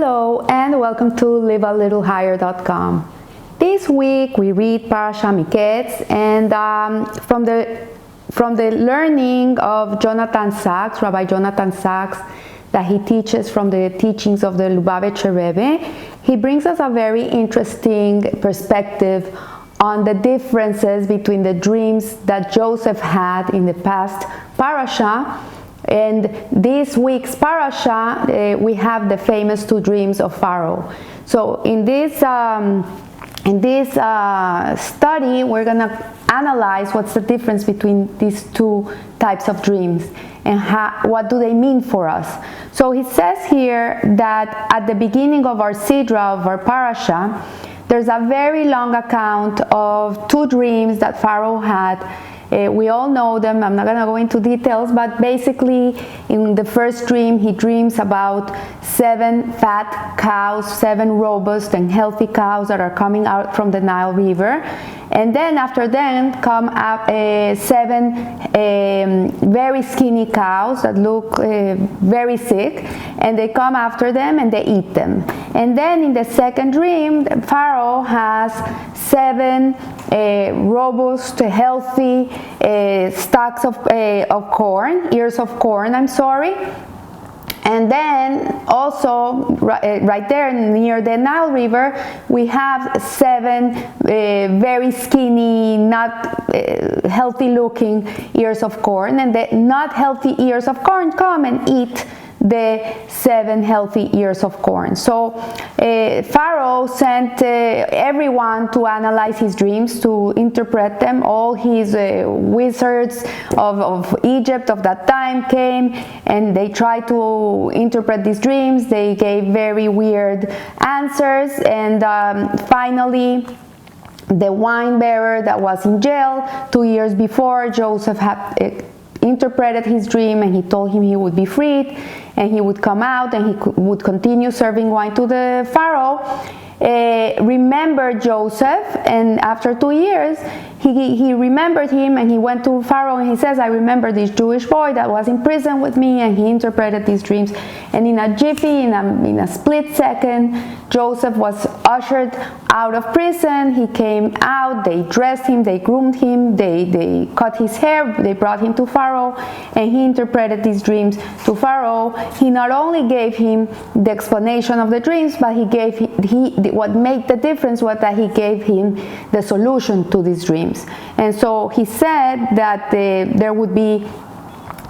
Hello and welcome to livealittlehigher.com. This week we read Parasha Miketz, and from the learning of Jonathan Sachs, Rabbi Jonathan Sachs, that he teaches from the teachings of the Lubavitcher Rebbe, he brings us a very interesting perspective on the differences between the dreams that Joseph had in the past parasha. And this week's parasha, we have the famous two dreams of Pharaoh. So in this study, we're going to analyze what's the difference between these two types of dreams and what do they mean for us. So he says here that at the beginning of our sidra, of our parasha, there's a very long account of two dreams that Pharaoh had. We all know them. I'm not going to go into details, but basically in the first dream he dreams about 7 fat cows, 7 robust and healthy cows that are coming out from the Nile River, and then after them come up 7 very skinny cows that look very sick, and they come after them and they eat them. And then in the second dream, Pharaoh has 7 robust, healthy stalks of corn, ears of corn, and then also right there near the Nile River, we have 7 very skinny, not healthy looking ears of corn, and the not healthy ears of corn come and eat the 7 healthy ears of corn. So Pharaoh sent everyone to analyze his dreams, to interpret them. All his wizards of Egypt of that time came and they tried to interpret these dreams. They gave very weird answers, and finally the wine bearer that was in jail 2 years before Joseph had interpreted his dream, and he told him he would be freed and he would come out and he would continue serving wine to the Pharaoh. Remembered Joseph, and after 2 years he remembered him, and he went to Pharaoh and he says, I remember this Jewish boy that was in prison with me, and he interpreted these dreams. And in a jiffy, in a split second, Joseph was ushered out of prison. He came out, they dressed him, they groomed him, they cut his hair, they brought him to Pharaoh, and he interpreted these dreams to Pharaoh. He not only gave him the explanation of the dreams, but what made the difference was that he gave him the solution to these dreams. And so he said that there would be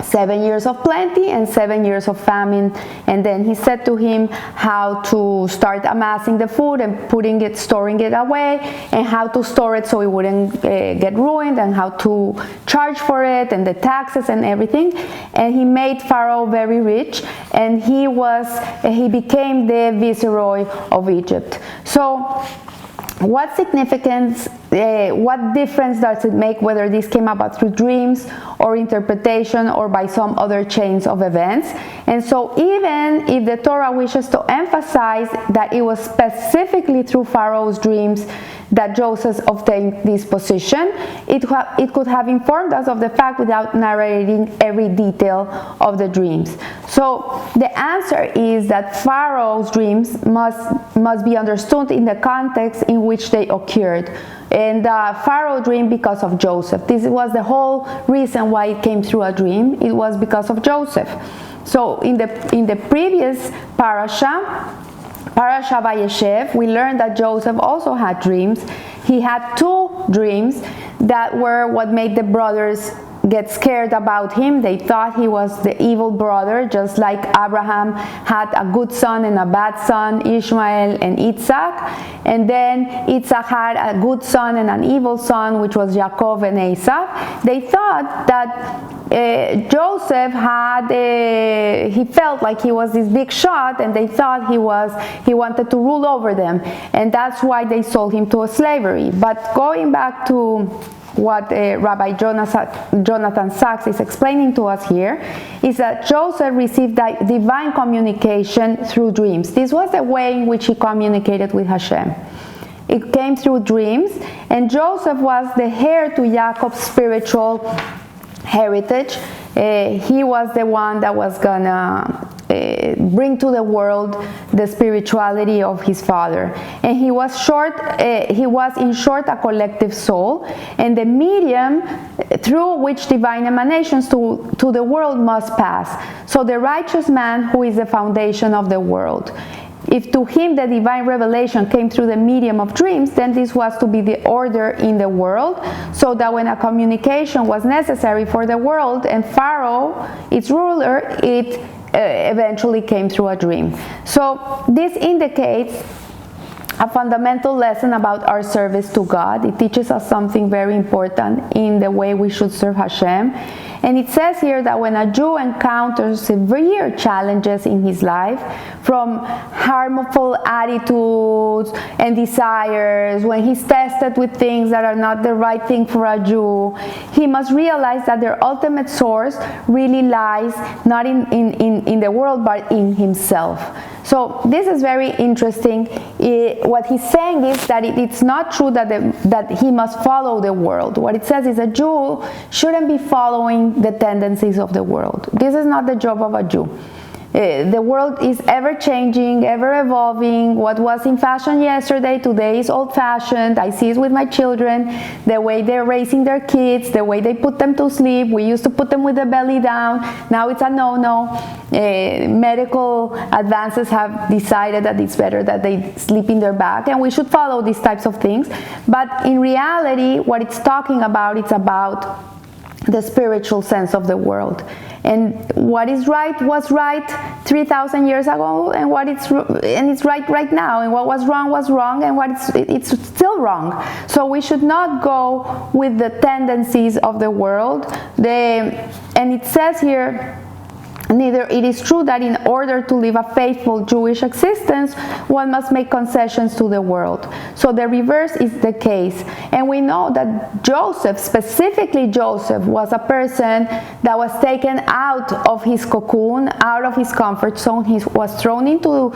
7 years of plenty and 7 years of famine, and then he said to him how to start amassing the food and storing it away, and how to store it so it wouldn't get ruined, and how to charge for it, and the taxes and everything. And he made Pharaoh very rich, and he became the viceroy of Egypt. So what significance, what difference does it make whether this came about through dreams or interpretation or by some other chains of events? And so even if the Torah wishes to emphasize that it was specifically through Pharaoh's dreams that Joseph obtained this position, it could have informed us of the fact without narrating every detail of the dreams. So the answer is that Pharaoh's dreams must be understood in the context in which they occurred. And Pharaoh dreamed because of Joseph. This was the whole reason why it came through a dream. It was because of Joseph. So in the previous parasha Vayeshev, we learned that Joseph also had dreams. He had 2 dreams that were what made the brothers get scared about him. They thought he was the evil brother, just like Abraham had a good son and a bad son, Ishmael and Isaac. And then Isaac had a good son and an evil son, which was Jacob and Esau. They thought that Joseph he felt like he was this big shot, and they thought he wanted to rule over them, and that's why they sold him to slavery. But going back to what Rabbi Jonathan Sachs is explaining to us here, is that Joseph received divine communication through dreams. This was the way in which he communicated with Hashem. It came through dreams, and Joseph was the heir to Jacob's spiritual heritage. He was the one that was gonna bring to the world the spirituality of his father. And he was in short a collective soul, and the medium through which divine emanations to the world must pass. So the righteous man, who is the foundation of the world. If to him the divine revelation came through the medium of dreams, then this was to be the order in the world, so that when a communication was necessary for the world and Pharaoh, its ruler, it eventually came through a dream. So this indicates a fundamental lesson about our service to God. It teaches us something very important in the way we should serve Hashem. And it says here that when a Jew encounters severe challenges in his life, from harmful attitudes and desires, when he's tested with things that are not the right thing for a Jew, he must realize that their ultimate source really lies not in the world, but in himself. So this is very interesting. What he's saying is that it's not true that he must follow the world. What it says is a Jew shouldn't be following the tendencies of the world. This is not the job of a Jew. The world is ever changing, ever evolving. What was in fashion yesterday, today is old fashioned. I see it with my children, the way they're raising their kids, the way they put them to sleep. We used to put them with the belly down. Now it's a no-no. Medical advances have decided that it's better that they sleep in their back, and we should follow these types of things. But in reality, what it's talking about, it's about the spiritual sense of the world. And what is right was right 3,000 years ago, and it's right now, and what was wrong, and it's still wrong. So we should not go with the tendencies of the world. And it says here, neither it is true that in order to live a faithful Jewish existence, one must make concessions to the world. So the reverse is the case. And we know that Joseph, specifically Joseph, was a person that was taken out of his cocoon, out of his comfort zone. He was thrown into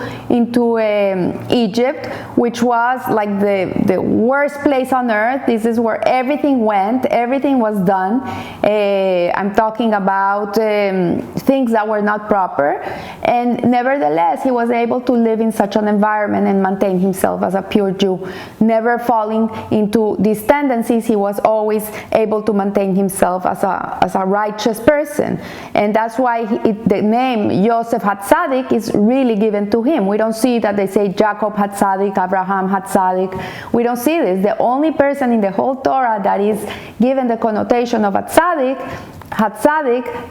Egypt, which was like the worst place on earth. This is where everything went, everything was done. I'm talking about things that were not proper, and nevertheless he was able to live in such an environment and maintain himself as a pure Jew, never falling into these tendencies. He was always able to maintain himself as a righteous person, and that's why the name Yosef Hatzadik is really given to him. We don't see that they say Jacob Hatzadik, Abraham Hatzadik. We don't see this. The only person in the whole Torah that is given the connotation of Hatzadik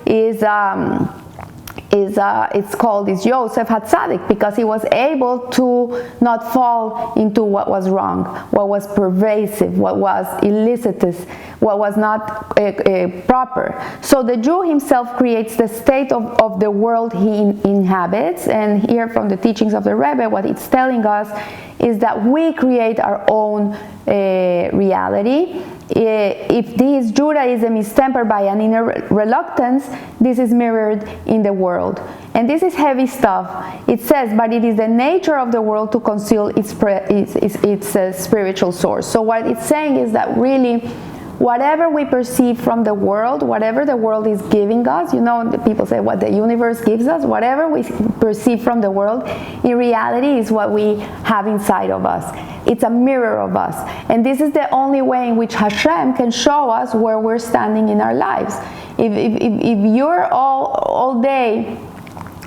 is Yosef Hatzadik, because he was able to not fall into what was wrong, what was pervasive, what was illicitous, what was not proper. So the Jew himself creates the state of the world he inhabits. And here from the teachings of the Rebbe, what it's telling us is that we create our own reality. If this Judaism is tempered by an inner reluctance, this is mirrored in the world. And this is heavy stuff. It says, but it is the nature of the world to conceal its spiritual source. So what it's saying is that really, whatever we perceive from the world, whatever the world is giving us, the people say what the universe gives us, whatever we perceive from the world, in reality is what we have inside of us. It's a mirror of us. And this is the only way in which Hashem can show us where we're standing in our lives. If you're all day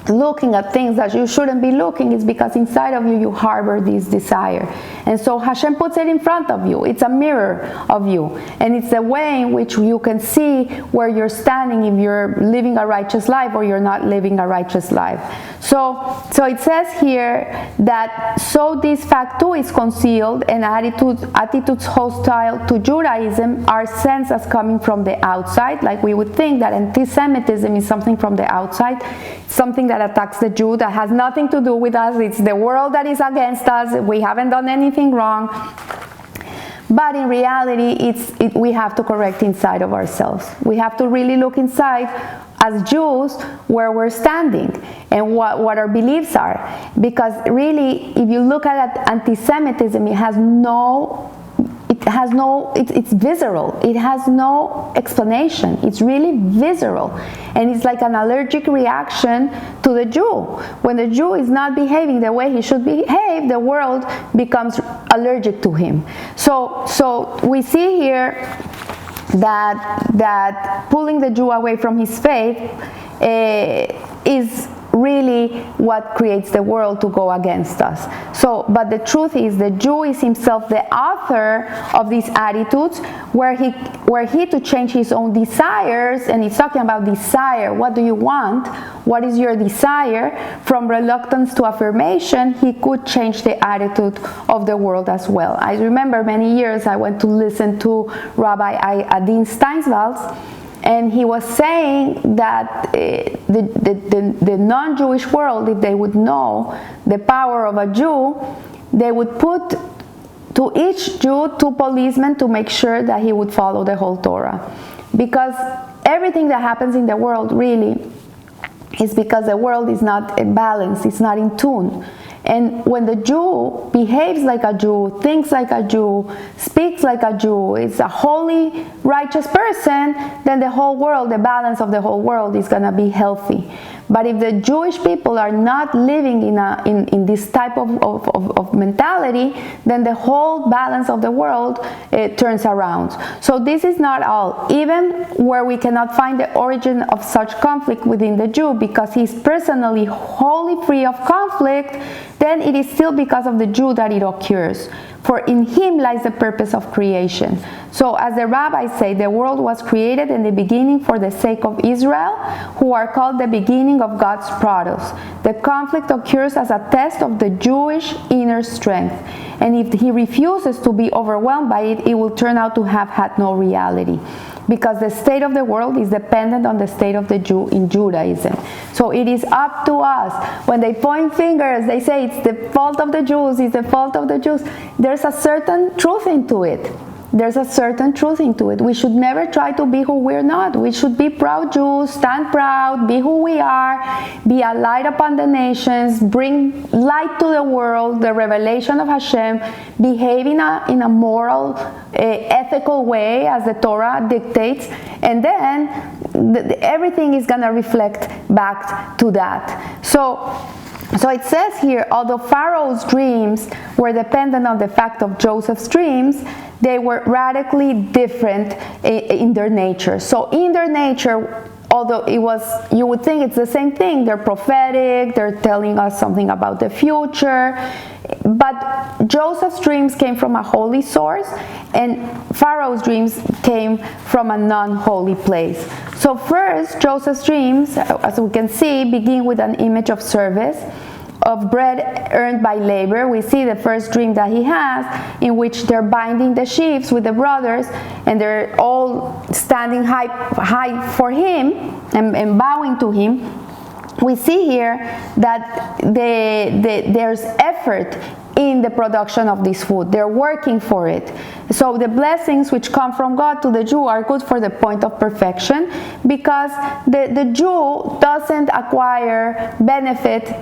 looking at things that you shouldn't be looking, it's because inside of you harbor this desire. And so Hashem puts it in front of you. It's a mirror of you. And it's the way in which you can see where you're standing, if you're living a righteous life or you're not living a righteous life. So it says here that so this fact too is concealed, and attitudes hostile to Judaism are sensed as coming from the outside. Like we would think that anti-Semitism is something from the outside, something that attacks the Jew, that has nothing to do with us. It's the world that is against us. We haven't done anything wrong. But in reality, we have to correct inside of ourselves. We have to really look inside as Jews where we're standing and what our beliefs are. Because really, if you look at anti-Semitism, it has no, it's visceral. It has no explanation. It's really visceral. And it's like an allergic reaction to the Jew. When the Jew is not behaving the way he should behave, the world becomes allergic to him. So we see here that pulling the Jew away from his faith is really what creates the world to go against us. But the truth is, the Jew is himself the author of these attitudes, where he to change his own desires, and he's talking about desire. What do you want? What is your desire? From reluctance to affirmation, he could change the attitude of the world as well. I remember many years I went to listen to Rabbi Adin Steinsvalds, and he was saying that the non-Jewish world, if they would know the power of a Jew, they would put to each Jew 2 policemen to make sure that he would follow the whole Torah. Because everything that happens in the world really is because the world is not balanced, it's not in tune. And when the Jew behaves like a Jew, thinks like a Jew, speaks like a Jew, is a holy, righteous person, then the whole world, the balance of the whole world is going to be healthy. But if the Jewish people are not living in this type of mentality, then the whole balance of the world turns around. So this is not all. Even where we cannot find the origin of such conflict within the Jew, because he's personally wholly free of conflict, then it is still because of the Jew that it occurs. For in him lies the purpose of creation. So as the rabbis say, the world was created in the beginning for the sake of Israel, who are called the beginning of God's products. The conflict occurs as a test of the Jewish inner strength. And if he refuses to be overwhelmed by it, it will turn out to have had no reality. Because the state of the world is dependent on the state of the Jew in Judaism. So it is up to us. When they point fingers, they say it's the fault of the Jews, it's the fault of the Jews. There's a certain truth into it. There's a certain truth into it. We should never try to be who we're not. We should be proud Jews, stand proud, be who we are, be a light upon the nations, bring light to the world, the revelation of Hashem, behave in a moral, ethical way as the Torah dictates, and then everything is going to reflect back to that. So it says here, although Pharaoh's dreams were dependent on the fact of Joseph's dreams, they were radically different in their nature. So in their nature, although you would think it's the same thing, they're prophetic, they're telling us something about the future, but Joseph's dreams came from a holy source, and Pharaoh's dreams came from a non-holy place. So first, Joseph's dreams, as we can see, begin with an image of service, of bread earned by labor. We see the first dream that he has, in which they're binding the sheaves with the brothers, and they're all standing high for him and bowing to him. We see here that there's effort in the production of this food. They're working for it. So the blessings which come from God to the Jew are good for the point of perfection, because the Jew doesn't acquire benefit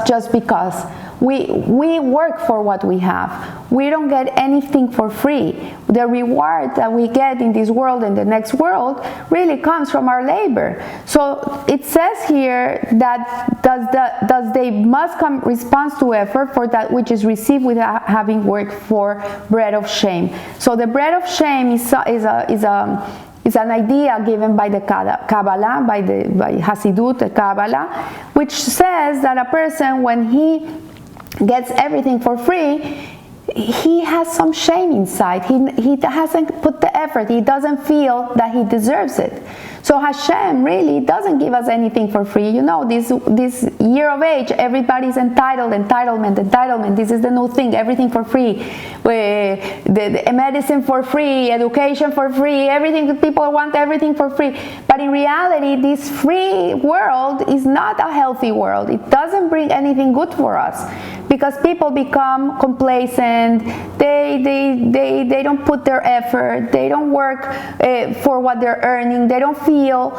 just because. We work for what we have. We don't get anything for free. The reward that we get in this world and the next world really comes from our labor. So it says here that does they must come response to effort for that which is received without having worked for bread of shame. So the bread of shame is an idea given by the Kabbalah, by Hasidut, the Kabbalah, which says that a person, when he gets everything for free, he has some shame inside. He hasn't put the effort. He doesn't feel that he deserves it. So Hashem really doesn't give us anything for free. You know, this year of age, everybody's entitlement. This is the new thing, everything for free. The medicine for free, education for free, everything. People want everything for free. But in reality, this free world is not a healthy world. It doesn't bring anything good for us, because people become complacent. They don't put their effort. They don't work for what they're earning. They don't feel feel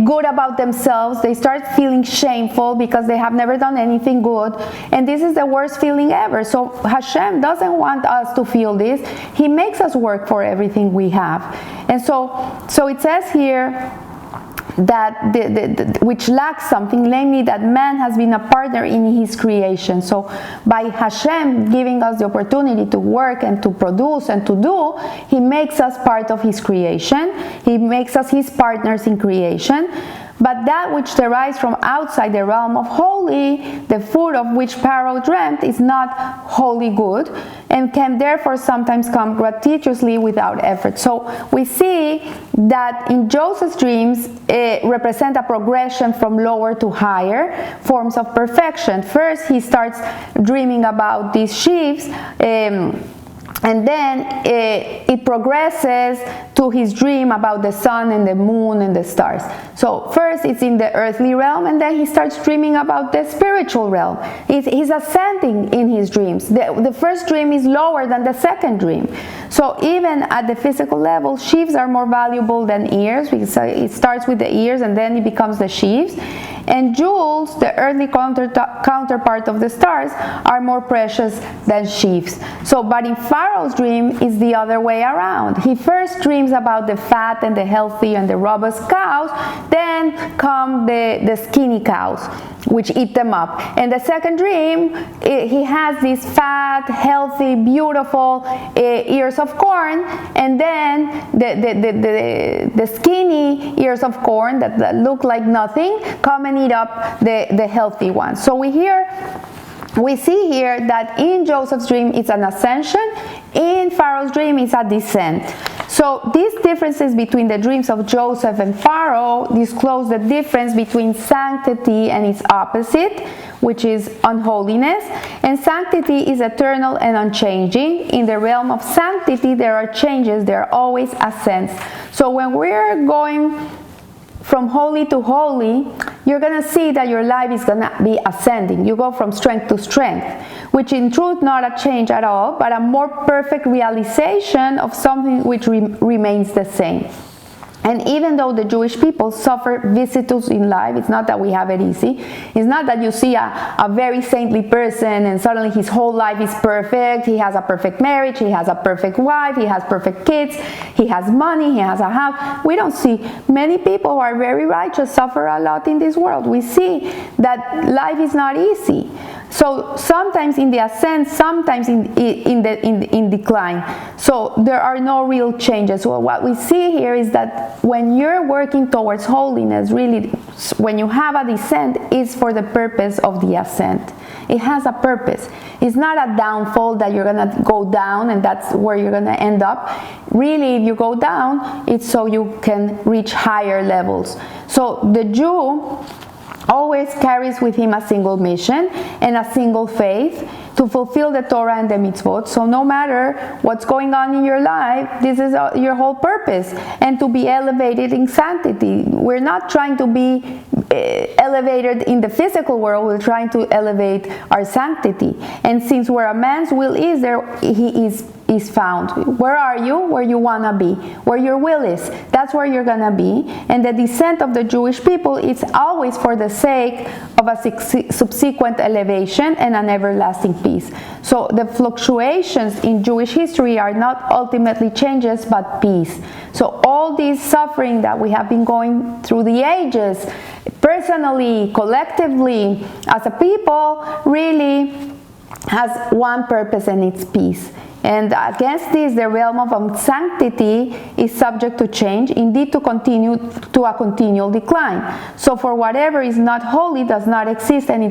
good about themselves. They start feeling shameful because they have never done anything good, and this is the worst feeling ever. So Hashem doesn't want us to feel this. He makes us work for everything we have. And so it says here that which lacks something, namely that man has been a partner in his creation. So by Hashem giving us the opportunity to work and to produce and to do, he makes us part of his creation. He makes us his partners in creation. But that which derives from outside the realm of holy, the food of which Pharaoh dreamt, is not wholly good, and can therefore sometimes come gratuitously without effort. So we see that in Joseph's dreams represent a progression from lower to higher forms of perfection. First, he starts dreaming about these sheaves, and then it progresses to his dream about the sun and the moon and the stars. So first it's in the earthly realm, and then he starts dreaming about the spiritual realm. He's ascending in his dreams. The first dream is lower than the second dream. So even at the physical level, sheaves are more valuable than ears, because it starts with the ears and then it becomes the sheaves. And jewels, the earthly counterpart of the stars, are more precious than sheaves. So, but in Pharaoh's dream, it's the other way around. He first dreams about the fat and the healthy and the robust cows, then come the skinny cows, which eat them up. And the second dream, he has these fat, healthy, beautiful ears of corn, and then the skinny ears of corn that look like nothing come and eat up the healthy ones. So we see here that in Joseph's dream it's an ascension, in Pharaoh's dream it's a descent. So these differences between the dreams of Joseph and Pharaoh disclose the difference between sanctity and its opposite, which is unholiness. And sanctity is eternal and unchanging. In the realm of sanctity there are changes, there are always ascents. So when we're going from holy to holy, you're going to see that your life is going to be ascending. You go from strength to strength, which in truth not a change at all, but a more perfect realization of something which remains the same. And even though the Jewish people suffer vicissitudes in life, it's not that we have it easy. It's not that you see a very saintly person and suddenly his whole life is perfect. He has a perfect marriage, he has a perfect wife, he has perfect kids, he has money, he has a house. We don't see many people who are very righteous suffer a lot in this world. We see that life is not easy. So sometimes in the ascent, sometimes in decline. So there are no real changes. So what we see here is that when you're working towards holiness, really, when you have a descent, it's for the purpose of the ascent. It has a purpose. It's not a downfall that you're going to go down and that's where you're going to end up. Really, if you go down, it's so you can reach higher levels. So the Jew always carries with him a single mission and a single faith to fulfill the Torah and the mitzvot. So no matter what's going on in your life, this is your whole purpose, and to be elevated in sanctity. We're not trying to be elevated in the physical world, we're trying to elevate our sanctity. And since where a man's will is, there he is found. Where are you? Where you want to be. Where your will is, that's where you're going to be. And the descent of the Jewish people is always for the sake of a subsequent elevation and an everlasting peace. So the fluctuations in Jewish history are not ultimately changes but peace. So all this suffering that we have been going through the ages, personally, collectively, as a people, really has one purpose, and it's peace. And against this, the realm of unsanctity is subject to change, indeed to a continual decline. So for whatever is not holy does not exist and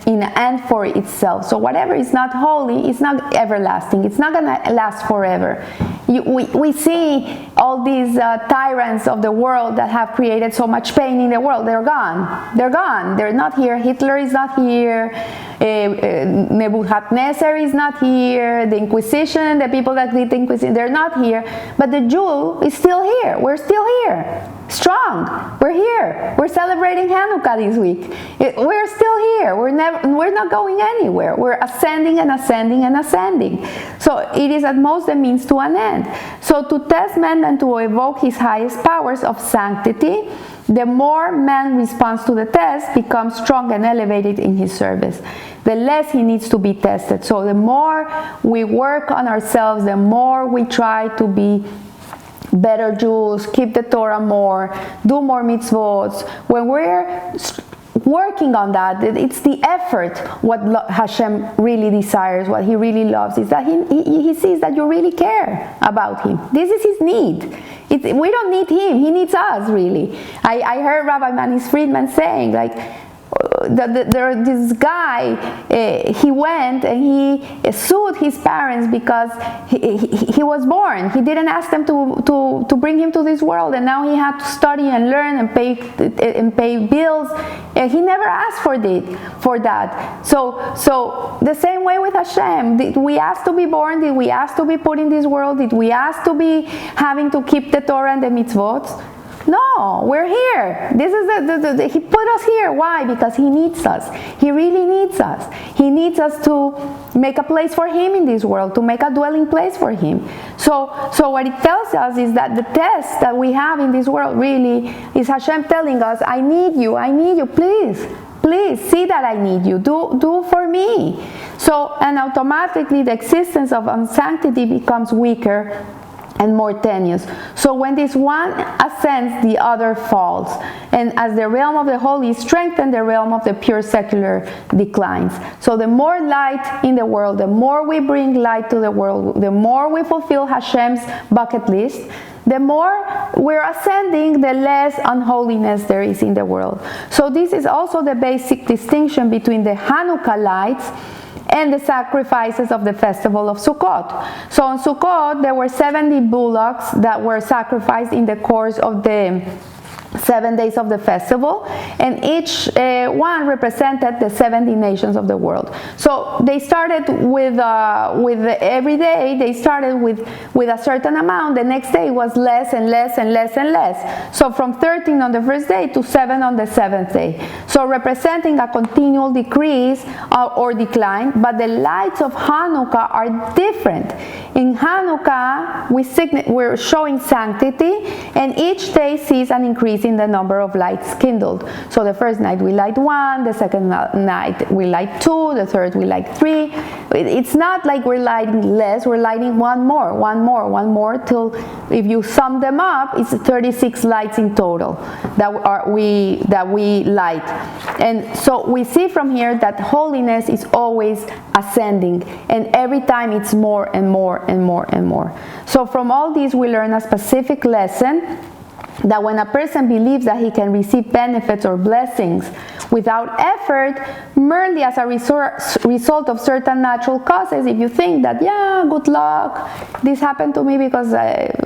in an end for itself. So whatever is not holy is not everlasting. It's not going to last forever. We see all these tyrants of the world that have created so much pain in the world. They're gone. They're gone. They're not here. Hitler is not here. Nebuchadnezzar is not here. The Inquisition, the people that did the Inquisition, they're not here. But the Jew is still here. We're still here. strong. We're here. We're celebrating Hanukkah this week. We're still here. We're not going anywhere. We're ascending and ascending and ascending. So it is at most a means to an end. So to test man and to evoke his highest powers of sanctity, the more man responds to the test, becomes strong and elevated in his service, the less he needs to be tested. So the more we work on ourselves, the more we try to be better Jews, keep the Torah more, do more mitzvot. When we're working on that, it's the effort. What Hashem really desires, what He really loves, is that He sees that you really care about Him. This is His need. We don't need Him, He needs us, really. I heard Rabbi Manis Friedman saying, like, this guy, he went and he sued his parents because he was born. He didn't ask them to bring him to this world, and now he had to study and learn and pay bills. He never asked for that. So the same way with Hashem. Did we ask to be born? Did we ask to be put in this world? Did we ask to be having to keep the Torah and the mitzvot? No, we're here. This is He put us here. Why? Because He needs us. He really needs us. He needs us to make a place for Him in this world, to make a dwelling place for Him. So what it tells us is that the test that we have in this world really is Hashem telling us, I need you, please see that I need you. Do for me. So, and automatically the existence of unsanctity becomes weaker and more tenuous. So when this one ascends, the other falls. And as the realm of the holy is strengthened, the realm of the pure secular declines. So the more light in the world, the more we bring light to the world, the more we fulfill Hashem's bucket list, the more we're ascending, the less unholiness there is in the world. So this is also the basic distinction between the Hanukkah lights and the sacrifices of the festival of Sukkot. So on Sukkot, there were 70 bullocks that were sacrificed in the course of the 7 days of the festival, and each one represented the 70 nations of the world. So they started with every day they started with a certain amount. The next day was less and less and less and less. So from 13 on the first day to 7 on the 7th day. So representing a continual decrease or decline. But the lights of Hanukkah are different. In Hanukkah, we're showing sanctity, and each day sees an increase in the number of lights kindled. So the first night we light 1, the second night we light 2, the third we light 3. It's not like we're lighting less, we're lighting one more, till if you sum them up, it's 36 lights in total that we light. And so we see from here that holiness is always ascending, and every time it's more and more and more and more. So from all these we learn a specific lesson, that when a person believes that he can receive benefits or blessings without effort, merely as a result of certain natural causes, if you think that, yeah, good luck, this happened to me because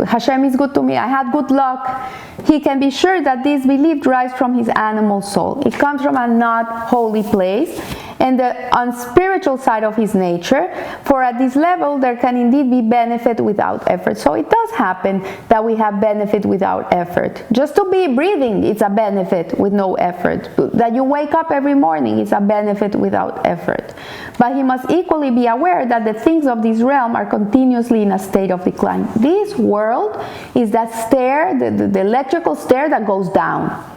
Hashem is good to me, I had good luck, he can be sure that this belief derives from his animal soul. It comes from a not holy place and the unspiritual side of his nature, for at this level there can indeed be benefit without effort. So it does happen that we have benefit without effort. Just to be breathing, it's a benefit with no effort. That you wake up every morning is a benefit without effort. But he must equally be aware that the things of this realm are continuously in a state of decline. This world is that stair, the electrical stair that goes down.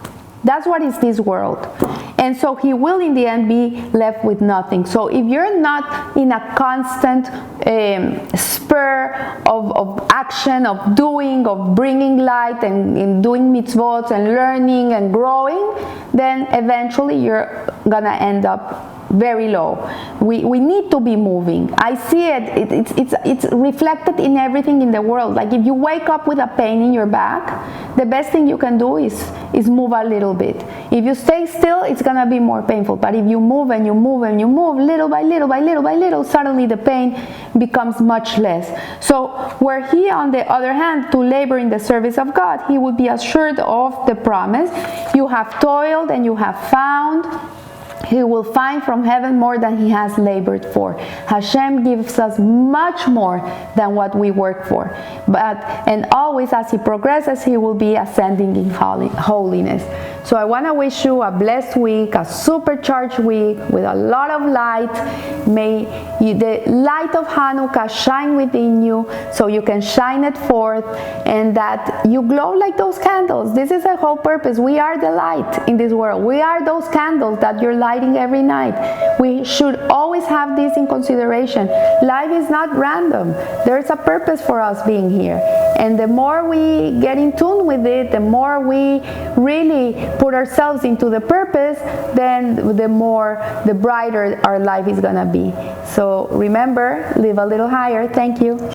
That's what is this world. And so he will in the end be left with nothing. So if you're not in a constant spur of action, of doing, of bringing light and doing mitzvot and learning and growing, then eventually you're gonna end up very low. We need to be moving. I see it's reflected in everything in the world. Like if you wake up with a pain in your back, the best thing you can do is move a little bit. If you stay still, it's gonna be more painful. But if you move and you move and you move little by little by little by little, suddenly the pain becomes much less. So were he on the other hand to labor in the service of God, he would be assured of the promise, you have toiled and you have found, he will find from heaven more than he has labored for. Hashem gives us much more than what we work for. And always as he progresses, he will be ascending in holiness. So I want to wish you a blessed week, a supercharged week with a lot of light. May the light of Hanukkah shine within you so you can shine it forth, and that you glow like those candles. This is the whole purpose. We are the light in this world. We are those candles that you're lighting every night. We should always have this in consideration. Life is not random. There's a purpose for us being here. And the more we get in tune with it, the more we really put ourselves into the purpose, then the brighter our life is going to be. So remember, live a little higher. Thank you.